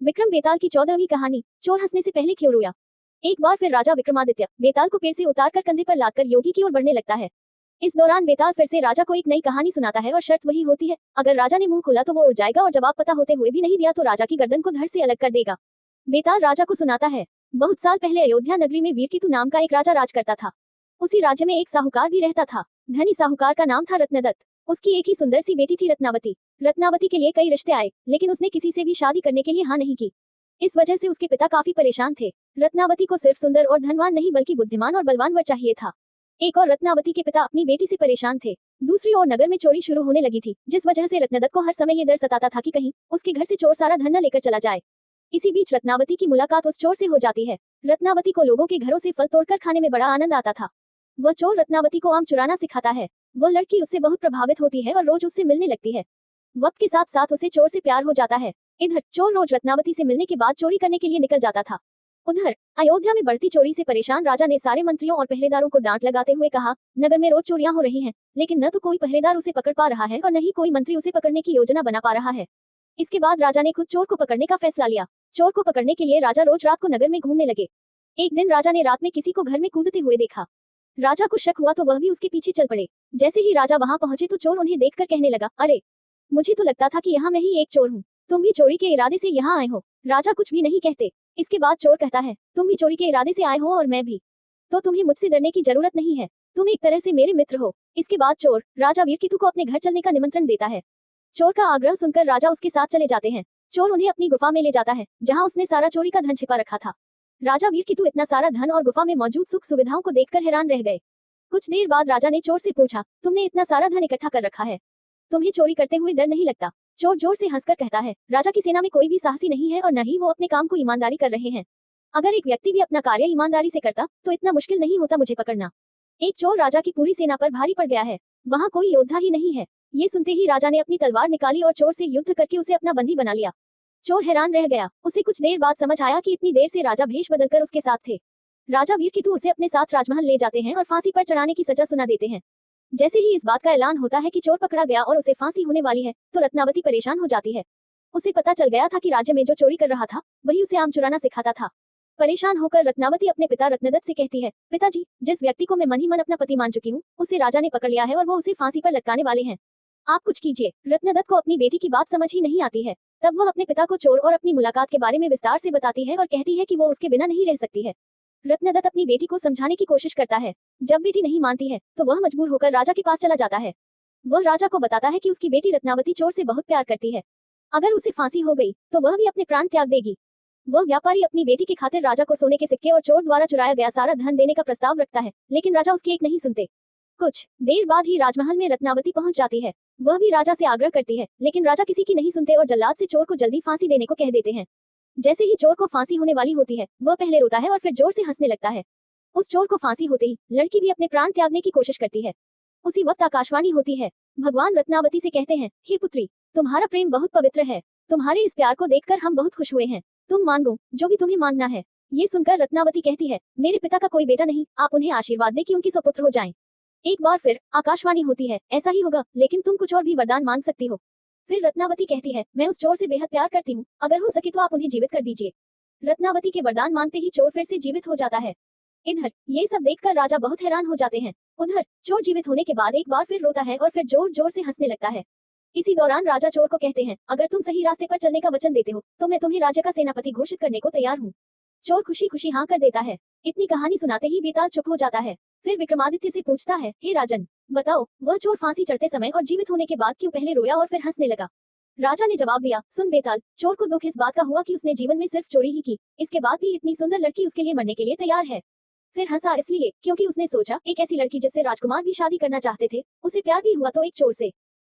विक्रम बेताल की 14वीं कहानी। चोर हंसने से पहले क्यों रोया। एक बार फिर राजा विक्रमादित्य बेताल को पेड़ से उतारकर कंधे पर लादकर योगी की ओर बढ़ने लगता है। इस दौरान बेताल फिर से राजा को एक नई कहानी सुनाता है और शर्त वही होती है, अगर राजा ने मुंह खोला तो वो उड़ जाएगा और जवाब पता होते हुए भी नहीं दिया तो राजा की गर्दन को धड़ से अलग कर देगा। बेताल राजा को सुनाता है, बहुत साल पहले अयोध्या नगरी में वीरकेतु नाम का एक राजा राज करता था। उसी राज्य में एक साहूकार भी रहता था। धनी साहूकार का नाम था रत्नदत्त। उसकी एक ही सुंदर सी बेटी थी रत्नावती। रत्नावती के लिए कई रिश्ते आए, लेकिन उसने किसी से भी शादी करने के लिए हाँ नहीं की। इस वजह से उसके पिता काफी परेशान थे। रत्नावती को सिर्फ सुंदर और धनवान नहीं बल्कि बुद्धिमान और बलवान वर चाहिए था। एक और रत्नावती के पिता अपनी बेटी से परेशान थे। दूसरी ओर नगर में चोरी शुरू होने लगी थी, जिस वजह से रत्नदत्त को हर समय ये डर सताता था कि कहीं उसके घर से चोर सारा धन न लेकर चला जाए। इसी बीच रत्नावती की मुलाकात उस चोर से हो जाती है। रत्नावती को लोगों के घरों से फल तोड़कर खाने में बड़ा आनंद आता था। वह चोर रत्नावती को आम चुराना सिखाता है। वह लड़की उससे बहुत प्रभावित होती है और रोज उससे मिलने लगती है। वक्त के साथ साथ उसे चोर से प्यार हो जाता है। इधर चोर रोज रत्नावती से मिलने के बाद चोरी करने के लिए निकल जाता था। उधर अयोध्या में बढ़ती चोरी से परेशान राजा ने सारे मंत्रियों और पहरेदारों को डांट लगाते हुए कहा, नगर में रोज चोरियां हो रही हैं, लेकिन न तो कोई पहरेदार उसे पकड़ पा रहा है और न ही कोई मंत्री उसे पकड़ने की योजना बना पा रहा है। इसके बाद राजा ने खुद चोर को पकड़ने का फैसला लिया। चोर को पकड़ने के लिए राजा रोज रात को नगर में घूमने लगे। एक दिन राजा ने रात में किसी को घर में कूदते हुए देखा। राजा को शक हुआ तो वह भी उसके पीछे चल पड़े। जैसे ही राजा वहां पहुंचे तो चोर उन्हें देखकर कहने लगा, अरे, मुझे तो लगता था कि यहाँ मैं ही एक चोर हूँ। तुम भी चोरी के इरादे से यहाँ आए हो। राजा कुछ भी नहीं कहते। इसके बाद चोर कहता है, तुम भी चोरी के इरादे से आए हो और मैं भी, तो तुम्हें मुझसे डरने की जरूरत नहीं है। तुम एक तरह से मेरे मित्र हो। इसके बाद चोर राजा वीरकेतु को अपने घर चलने का निमंत्रण देता है। चोर का आग्रह सुनकर राजा उसके साथ चले जाते हैं। चोर उन्हें अपनी गुफा में ले जाता है, जहाँ उसने सारा चोरी का धन छिपा रखा था। राजा वीरकेतु इतना सारा धन और गुफा में मौजूद सुख सुविधाओं को देखकर हैरान रह गए। कुछ देर बाद राजा ने चोर से पूछा, तुमने इतना सारा धन इकट्ठा कर रखा है, तुम्हें चोरी करते हुए डर नहीं लगता? चोर जोर से हंसकर कहता है, राजा की सेना में कोई भी साहसी नहीं है और न ही वो अपने काम को ईमानदारी कर रहे हैं। अगर एक व्यक्ति भी अपना कार्य ईमानदारी से करता तो इतना मुश्किल नहीं होता मुझे पकड़ना। एक चोर राजा की पूरी सेना पर भारी पड़ गया है, वहाँ कोई योद्धा ही नहीं है। ये सुनते ही राजा ने अपनी तलवार निकाली और चोर से युद्ध करके उसे अपना बंदी बना लिया। चोर हैरान रह गया। उसे कुछ देर बाद समझ आया कि इतनी देर से राजा भेष बदलकर उसके साथ थे। राजा वीरकेतु उसे अपने साथ राजमहल ले जाते हैं और फांसी पर चढ़ाने की सजा सुना देते हैं। जैसे ही इस बात का ऐलान होता है कि चोर पकड़ा गया और उसे फांसी होने वाली है, तो रत्नावती परेशान हो जाती है। उसे पता चल गया था कि राज्य में जो चोरी कर रहा था वही उसे आम चुराना सिखाता था। परेशान होकर रत्नावती अपने पिता रत्नदत्त से कहती है, पिताजी, जिस व्यक्ति को मैं मन ही मन अपना पति मान चुकी हूँ उसे राजा ने पकड़ लिया है और वो उसे फांसी पर लटकाने वाले हैं। आप कुछ कीजिए। रत्नदत्त को अपनी बेटी की बात समझ ही नहीं आती है। तब वह अपने पिता को चोर और अपनी मुलाकात के बारे में विस्तार से बताती है और कहती है कि वो उसके बिना नहीं रह सकती है। रत्नदत्त अपनी बेटी को समझाने की कोशिश करता है। जब बेटी नहीं मानती है तो वह मजबूर होकर राजा के पास चला जाता है। वह राजा को बताता है कि उसकी बेटी रत्नावती चोर से बहुत प्यार करती है। अगर उसे फांसी हो गई तो वह भी अपने प्राण त्याग देगी। वह व्यापारी अपनी बेटी की खातिर राजा को सोने के सिक्के और चोर द्वारा चुराया गया सारा धन देने का प्रस्ताव रखता है, लेकिन राजा उसकी एक नहीं सुनते। कुछ देर बाद ही राजमहल में रत्नावती पहुंच जाती है। वह भी राजा से आग्रह करती है, लेकिन राजा किसी की नहीं सुनते और जल्लाद से चोर को जल्दी फांसी देने को कह देते हैं। जैसे ही चोर को फांसी होने वाली होती है, वह पहले रोता है और फिर जोर से हंसने लगता है। उस चोर को फांसी होते ही लड़की भी अपने प्राण त्यागने की कोशिश करती है। उसी वक्त आकाशवाणी होती है। भगवान रत्नावती से कहते हैं, हे पुत्री, तुम्हारा प्रेम बहुत पवित्र है। तुम्हारे इस प्यार को देखकर हम बहुत खुश हुए हैं। तुम मांगो जो भी तुम्हें मांगना है। ये सुनकर रत्नावती कहती है, मेरे पिता का कोई बेटा नहीं, आप उन्हें आशीर्वाद दें कि उनकी सुपुत्र हो जाएं। एक बार फिर आकाशवाणी होती है, ऐसा ही होगा, लेकिन तुम कुछ और भी वरदान मांग सकती हो। फिर रत्नावती कहती है, मैं उस चोर से बेहद प्यार करती हूँ, अगर हो सके तो आप उन्हें जीवित कर दीजिए। रत्नावती के वरदान मांगते ही चोर फिर से जीवित हो जाता है। इधर ये सब देखकर राजा बहुत हैरान हो जाते हैं। उधर चोर जीवित होने के बाद एक बार फिर रोता है और फिर जोर जोर से हंसने लगता है। इसी दौरान राजा चोर को कहते हैं, अगर तुम सही रास्ते पर चलने का वचन देते हो तो मैं तुम्हें राज्य का सेनापति घोषित करने को तैयार हूँ। चोर खुशी खुशी हाँ कर देता है। इतनी कहानी सुनाते ही बेताल चुप हो जाता है। फिर विक्रमादित्य से पूछता है, हे राजन, बताओ वह चोर फांसी चढ़ते समय और जीवित होने के बाद क्यों पहले रोया और फिर हंसने लगा? राजा ने जवाब दिया, सुन बेताल, चोर को दुख इस बात का हुआ कि उसने जीवन में सिर्फ चोरी ही की, इसके बाद भी इतनी सुंदर लड़की उसके लिए मरने के लिए तैयार है। फिर हंसा इसलिए क्योंकि उसने सोचा एक ऐसी लड़की जिससे राजकुमार भी शादी करना चाहते थे, उसे प्यार भी हुआ तो एक चोर से।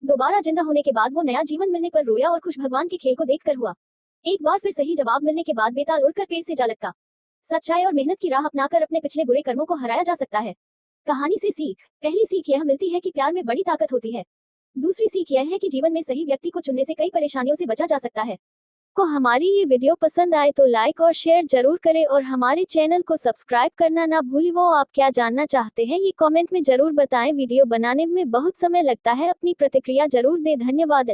दोबारा जिंदा होने के बाद वो नया जीवन मिलने पर रोया और खुश भगवान के खेल को देखकर हुआ। एक बार फिर सही जवाब मिलने के बाद बेताल उड़कर पेड़ से जा लटका। सच्चाई और मेहनत की राह अपनाकर अपने पिछले बुरे कर्मों को हराया जा सकता है। कहानी से सीख। पहली सीख यह मिलती है कि प्यार में बड़ी ताकत होती है। दूसरी सीख यह है कि जीवन में सही व्यक्ति को चुनने से कई परेशानियों से बचा जा सकता है। को हमारी ये वीडियो पसंद आए तो लाइक और शेयर जरूर करें और हमारे चैनल को सब्सक्राइब करना ना भूलें। वो आप क्या जानना चाहते हैं ये कमेंट में जरूर बताएं। वीडियो बनाने में बहुत समय लगता है, अपनी प्रतिक्रिया जरूर दें। धन्यवाद।